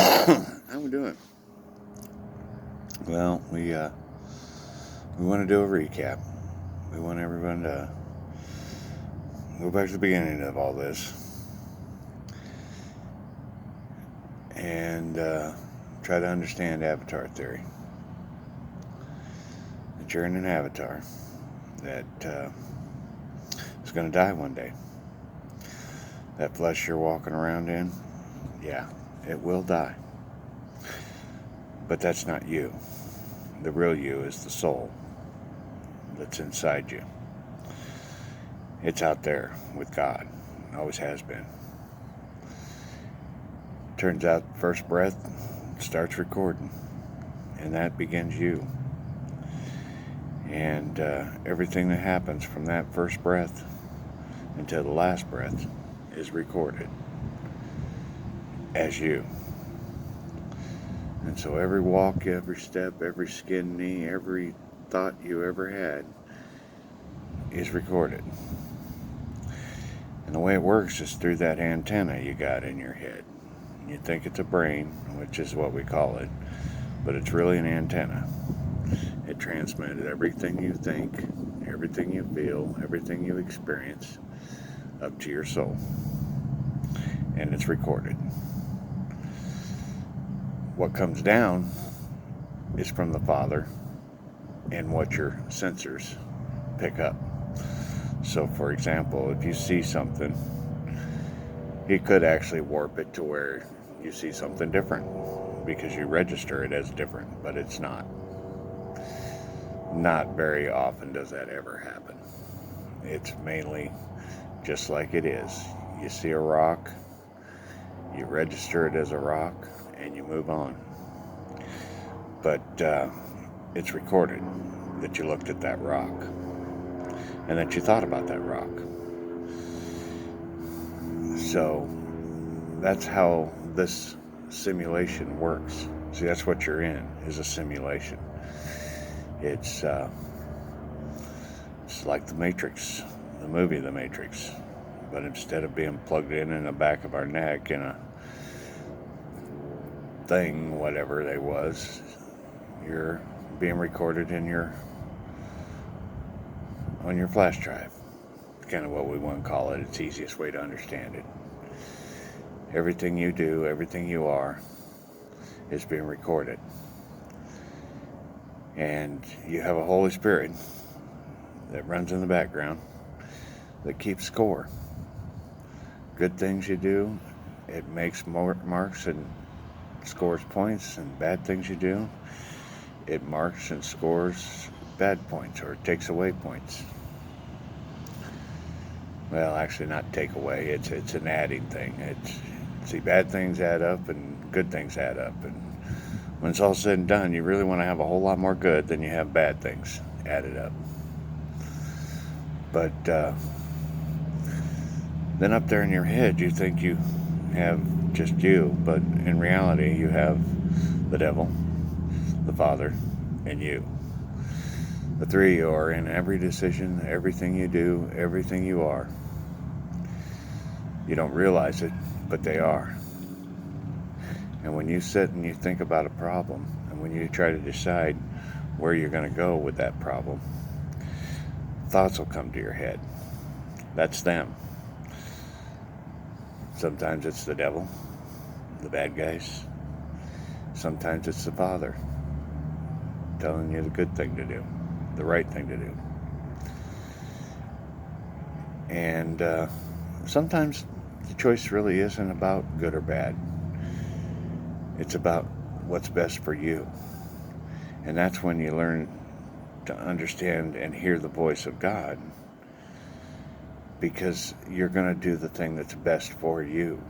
How we doing? Well, we want to do a recap. We want everyone to go back to the beginning of all this and try to understand Avatar theory. That you're in an avatar that is going to die one day. That flesh you're walking around in, yeah, it will die. But that's not you. The real you is the soul that's inside you. It's out there with God. Always has been. Turns out, first breath starts recording, and that begins you. And everything that happens from that first breath until the last breath is recorded as you. And so every walk, every step, every skin knee, every thought you ever had is recorded. And the way it works is through that antenna you got in your head. You think it's a brain, which is what we call it, but it's really an antenna. It transmits everything you think, everything you feel, everything you experience up to your soul. And it's recorded. What comes down is from the Father and what your sensors pick up. So, for example, if you see something, he could actually warp it to where you see something different because you register it as different, but it's not. Not very often does that ever happen. It's mainly just like it is. You see a rock, you register it as a rock, and you move on. But it's recorded that you looked at that rock and that you thought about that rock. So that's how this simulation works. See, that's what you're in, is a simulation. It's like the Matrix, the movie The Matrix. But instead of being plugged in the back of our neck in a thing, whatever they was, you're being recorded in on your flash drive. It's kind of what we want to call it. It's the easiest way to understand it. Everything you do, everything you are, is being recorded. And you have a Holy Spirit that runs in the background that keeps score. Good things you do, it makes marks and scores points, and bad things you do, it marks and scores bad points, or takes away points. Well, actually, not take away. It's an adding thing. See, bad things add up, and good things add up. And when it's all said and done, you really want to have a whole lot more good than you have bad things added up. But then up there in your head, you think you have just you, but in reality, you have the devil, the Father, and you. The three of you are in every decision, everything you do, everything you are. You don't realize it, but they are. And when you sit and you think about a problem, and when you try to decide where you're going to go with that problem, thoughts will come to your head. That's them. Sometimes it's the devil, the bad guys. Sometimes it's the Father telling you the good thing to do, the right thing to do. And sometimes the choice really isn't about good or bad. It's about what's best for you. And that's when you learn to understand and hear the voice of God, because you're going to do the thing that's best for you.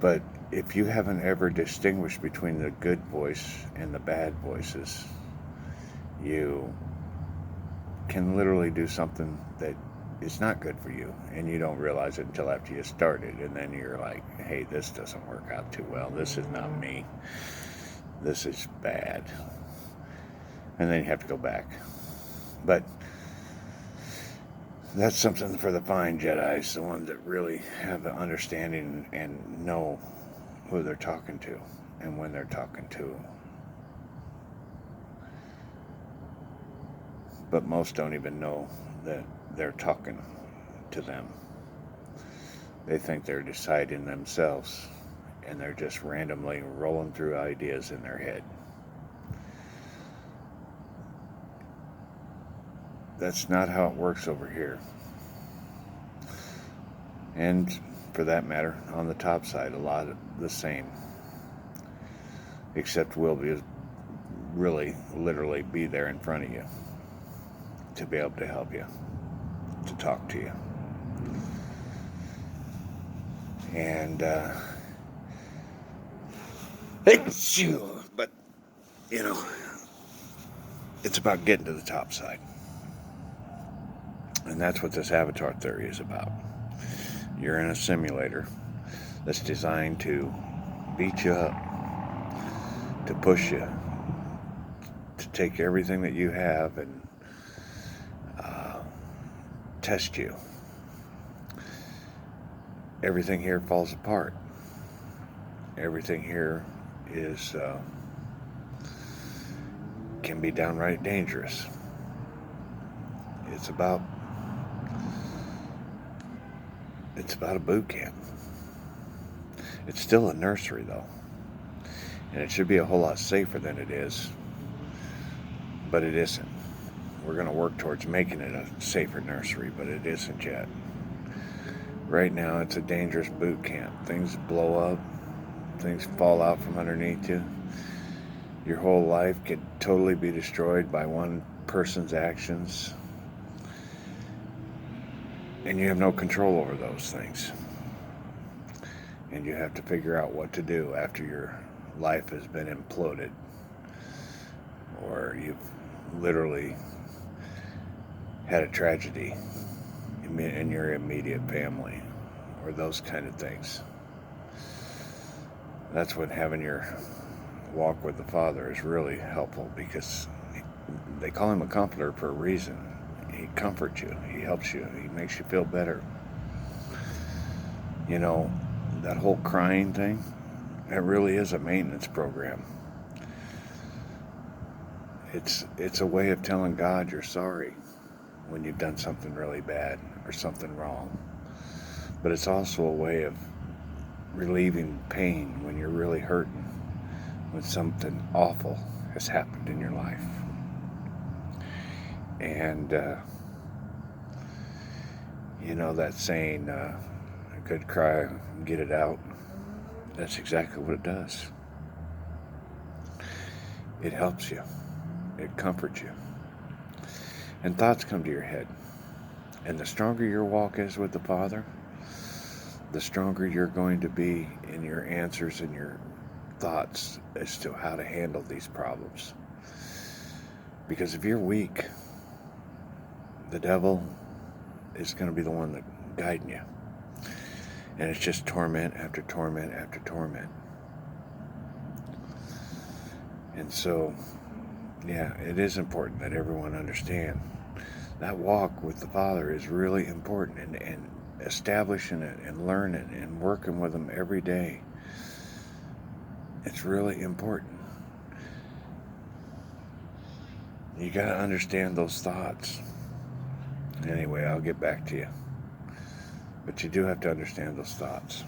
But if you haven't ever distinguished between the good voice and the bad voices, you can literally do something that is not good for you, and you don't realize it until after you started, and then you're like, hey, this doesn't work out too well. This is not me. This is bad. And then you have to go back. But that's something for the fine Jedis, the ones that really have the understanding and know who they're talking to and when they're talking to. But most don't even know that they're talking to them. They think they're deciding themselves, and they're just randomly rolling through ideas in their head. That's not how it works over here. And for that matter, on the top side, a lot of the same. Except we'll be really, literally be there in front of you to be able to help you, to talk to you. And, but, you know, it's about getting to the top side. And that's what this avatar theory is about. You're in a simulator that's designed to beat you up, to push you, to take everything that you have and test you. Everything here falls apart. Everything here is can be downright dangerous. It's about a boot camp. It's still a nursery though, and it should be a whole lot safer than it is, but it isn't. We're going to work towards making it a safer nursery, but it isn't yet. Right now, it's a dangerous boot camp. Things blow up. Things fall out from underneath you. Your whole life could totally be destroyed by one person's actions. And you have no control over those things. And you have to figure out what to do after your life has been imploded. Or you've literally had a tragedy in your immediate family, or those kind of things. That's when having your walk with the Father is really helpful, because they call him a comforter for a reason. He comforts you, he helps you, he makes you feel better. You know, that whole crying thing, that really is a maintenance program. It's a way of telling God you're sorry when you've done something really bad or something wrong. But it's also a way of relieving pain when you're really hurting, when something awful has happened in your life. And, you know that saying, a good cry, get it out. That's exactly what it does. It helps you. It comforts you. And thoughts come to your head. And the stronger your walk is with the Father, the stronger you're going to be in your answers and your thoughts as to how to handle these problems. Because if you're weak, the devil is going to be the one that guiding you. And it's just torment after torment after torment. And so, yeah, it is important that everyone understand that walk with the Father is really important, and establishing it and learning and working with him every day. It's really important. You got to understand those thoughts. Anyway, I'll get back to you. But you do have to understand those thoughts.